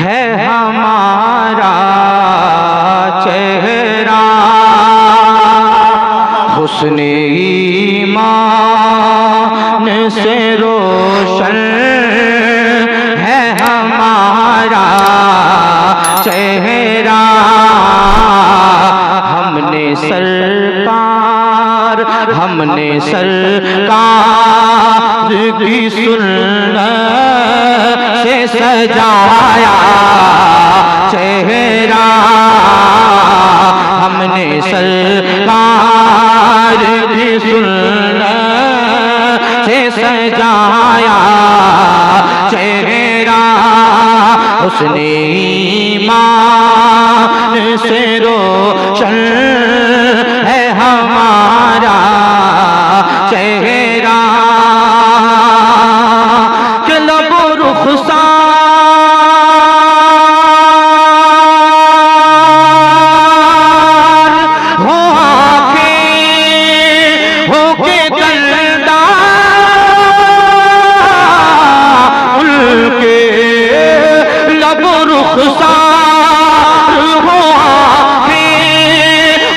है हमारा चेहरा, हुस्न ईमान से रोशन है हमारा चेहरा। हमने सरकार की सुन्नत से सजाया चेहरा। हमने सरकार की सुन्नत से सजाया चेहरा। हुस्न ईमान से रोशन है हमारा चेहरा। के लब रुखसार हो आंखें होके गलदार, उनके लब रुखसार हो आंखें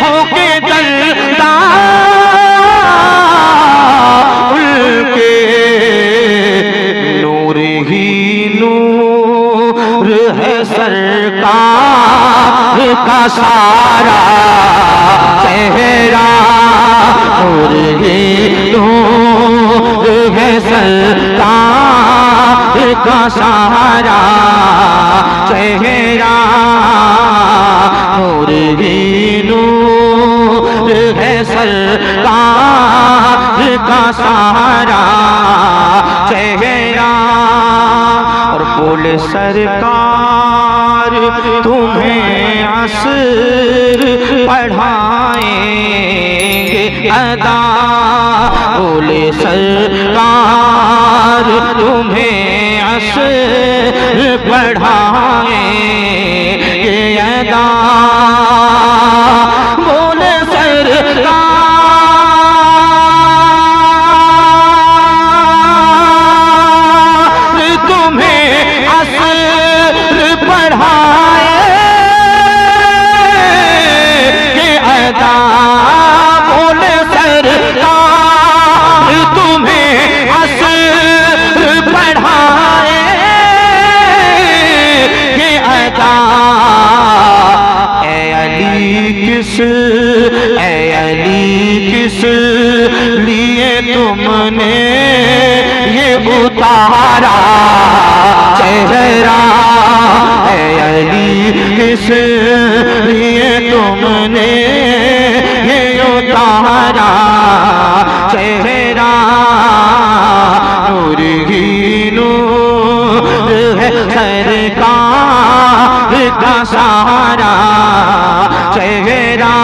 होके गलदार, उनके नूर ही नूर है सरकार का सारा चेहरा। नूर ही नूर है सरकार का सारा चेहरा। नूर ही नूर है सरकार का सारा चेहरा। और बोले सरकार तुम्हें असर पढ़ाएंगे अदा। बोले सरकार तुम्हें असर पढ़ाएंगे अदा। बोले सरकार तुम्हें असर पढ़ाएंगे अदा। बोले सरकार तुम्हें असर पढ़ाएंगे अदा। ऐ अली किस लिए तुमने ये उतारा चेहरा। ऐ अली किस लिए तुमने ये उतारा चेहरा। नूर ही नूर है सरकार का सारा चेहरा।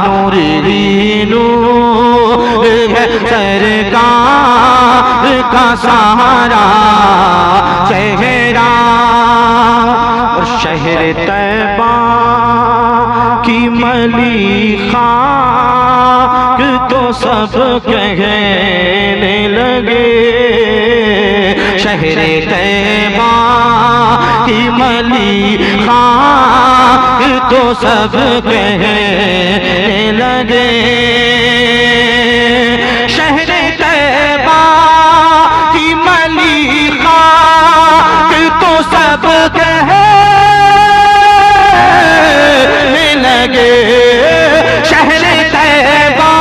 नूर ही नूर है सरकार का सारा चेहरा। और शहर तैबा की मलीखा तो सब कहने लगे। शहर तैबा की मलीखा तो सब कहने लगे। शहर तैबा की मलीखा तो सब कहने लगे। शहर तैबा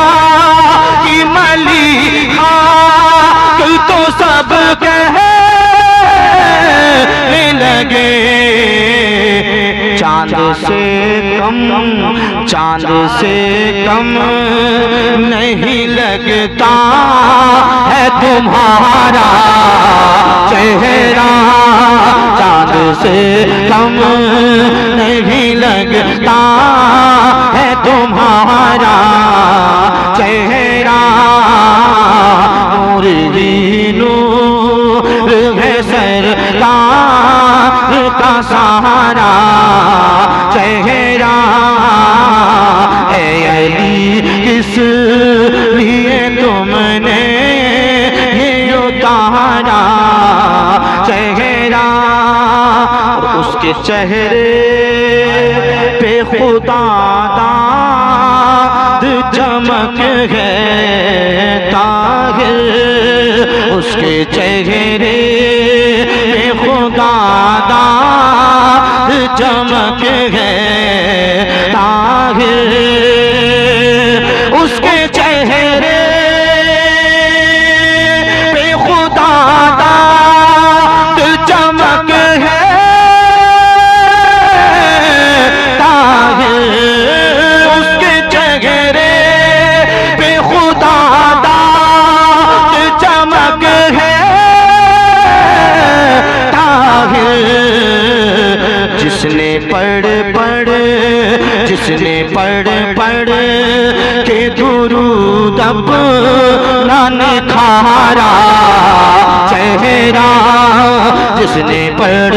की मलीखा तो सब कहने लगे। चांद से कम नहीं लगता है तुम्हारा चेहरा। चांद से कम नहीं लगता है तुम्हारा चेहरा। नूर ही नूर है सरकार का सहारा चेहरा। ऐ अली किस लिए तुमने ये उतारा चेहरा। उसके चेहरे पे खुदा दाद चमक है ताहिर, उसके चेहरे पे खुदा दाद चमक है ताहिर, उसके चेहरे पे खुदा दाद चमक है ताहिर, उसके चेहरे पे खुदा दाद चमक है ताहिर, जिसने पढ़ के दुरूद अपना निखारा चेहरा, जिसने पढ़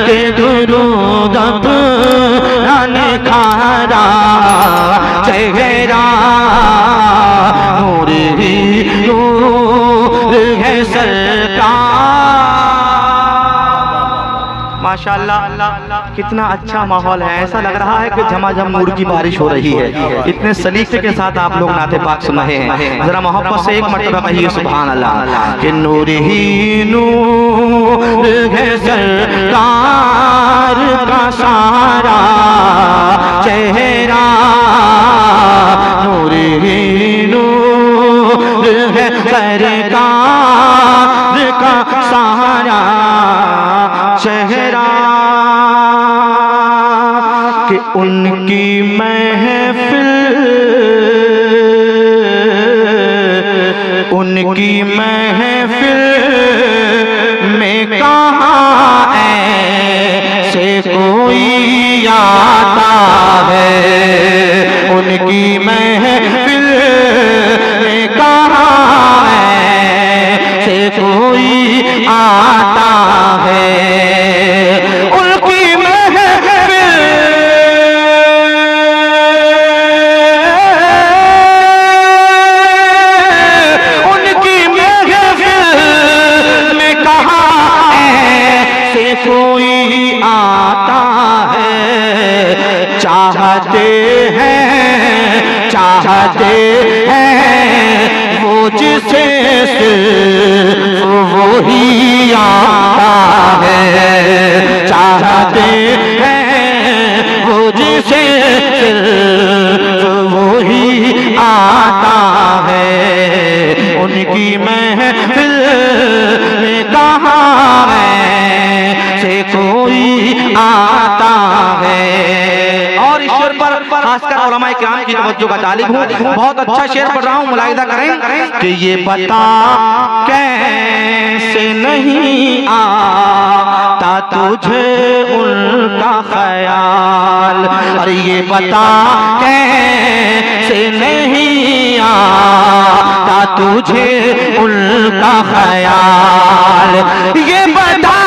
के दुरूद अपना निखारा चेहरा, नूर ही नूर है सरकार। माशाअल्लाह, कितना अच्छा माहौल है। ऐसा लग रहा है कि झमाझम नूर की बारिश हो रही है। इतने सलीके के साथ आप लोग नाते पाक सुन रहे हैं। जरा मोहब्बत से एक मर्तबा कहिए सुभान अल्लाह। कि नूर ही नूर है सरकार का सारा चेहरा, नूर ही नूर है सरकार का सारा चेहरा, कि उनकी महफिल में कहाँ ऐसे कोई आता है, उनकी महफिल में कहाँ ऐसे कोई आता है, कोई आता है, चाहते हैं वो जिसे सिर्फ वो ही आता है, चाहते हैं वो जिसे सिर्फ वो ही आता है, उनकी महफिल में कहाँ से कोई आता है। और इस शेर पर खासकर उलमाए किराम की तवज्जो का तालिब हूँ। बहुत अच्छा शेर पढ़ रहा हूँ, मुलाहिजा करें कि ये बता कैसे नहीं आता तुझे उनका ख्याल, अरे ये बता कैसे नहीं आता तुझे उनका ख्याल, ये बता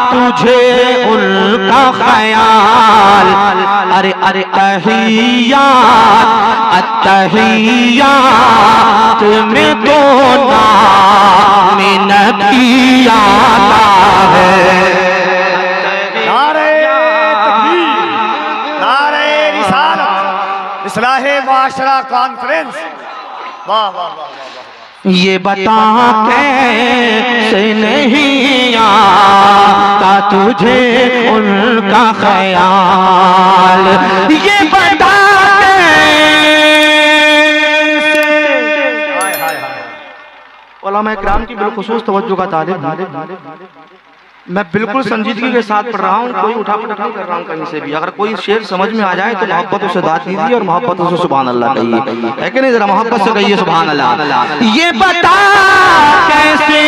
तुझे उनका ख्याल, अरे अत्तहियात में तो नाम नबी आता है। नारे तकबीर, नारे रिसालत, इस्लाहे माशरा कॉन्फ्रेंस। वाह वाह वाह वाह। ये बता कैसे नहीं आता तुझे उनका ख्याल, ये बता उलमा इकराम की बिलखुसूस तवज्जो का तालिब, मैं बिल्कुल संजीदगी के साथ पढ़ रहा हूँ, कोई उठापटक नहीं कर रहा हूँ कहीं से भी। अगर कोई शेर समझ में आ जाए तो मोहब्बत से दाद दीजिए और मोहब्बत से सुभान अल्लाह कहिए, है कि नहीं? जरा मोहब्बत से कहिए सुभान अल्लाह। ये बता कैसे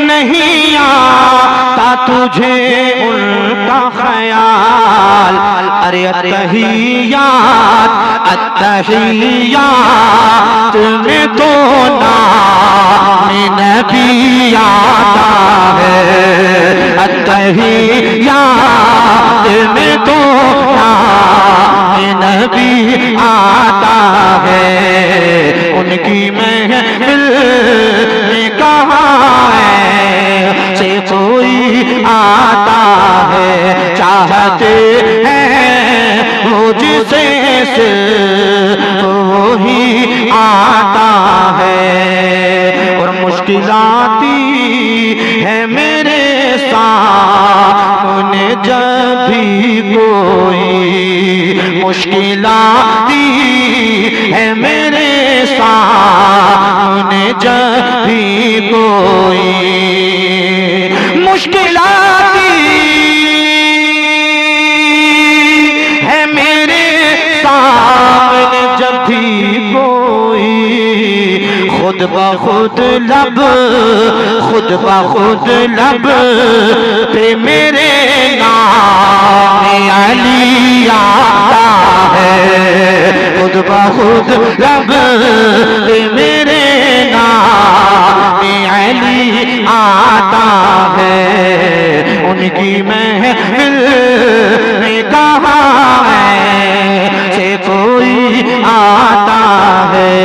नहीं आता तुझे उनका ख्याल, अरे अत्तहियात में तो नाम नबी आता है, अत्तहियात में तो सिर्फ वही आता है। और मुश्किल आती है मेरे सामने जब भी कोई, मुश्किल आती है मेरे सामने जब भी कोई, मुश्किल आती है मेरे सामने जब भी कोई, खुद ब खुद लब पे मेरे नाम अली आता है। खुद ब खुद लब पे मेरे नाम अली आता है। उनकी महफिल में कहाँ से कोई आता है।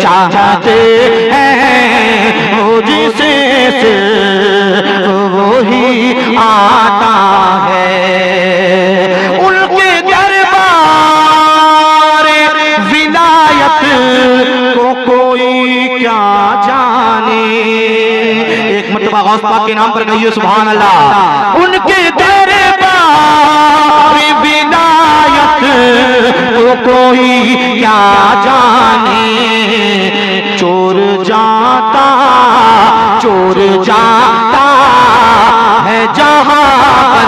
चाहते हैं वो जिसे सिर्फ वही आता है। उनके दरबार विलायत को कोई क्या जाने। एक मरतबा गौस पाक के नाम पर कहिए सुभान अल्लाह। उनके दरबार विलायत को कोई क्या जाने। चोर जाता है जहां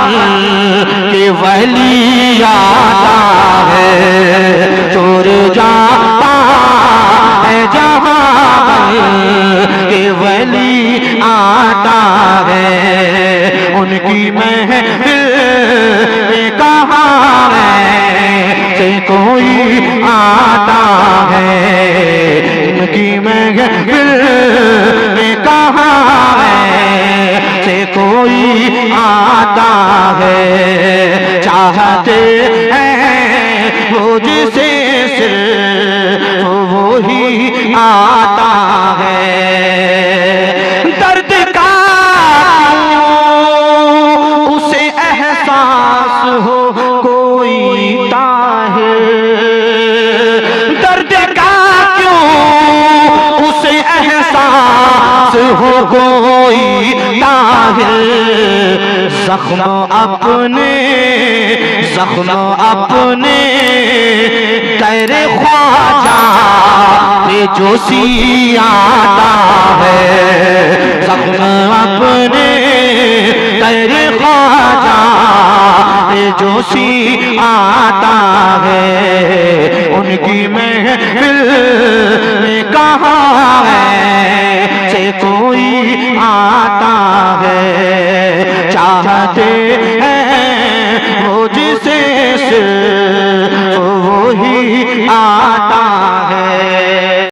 के वली आता है। चोर जाता है जहां के वली आता है। उनकी महफिल में कहाँ से कोई आता है। उनकी महफिल में कहाँ से कोई आता है। चाहते हैं वो जिसे सिर्फ वही आता है। दर्द का उसे एहसास हो कोई ताहिर, दर्द का क्यों उसे एहसास हो कोई ताहिर। जख्म अपने तेरे ख्वाजा पे जो सी आता है। जख्म अपने तेरे ख्वाजा पे जो सी आता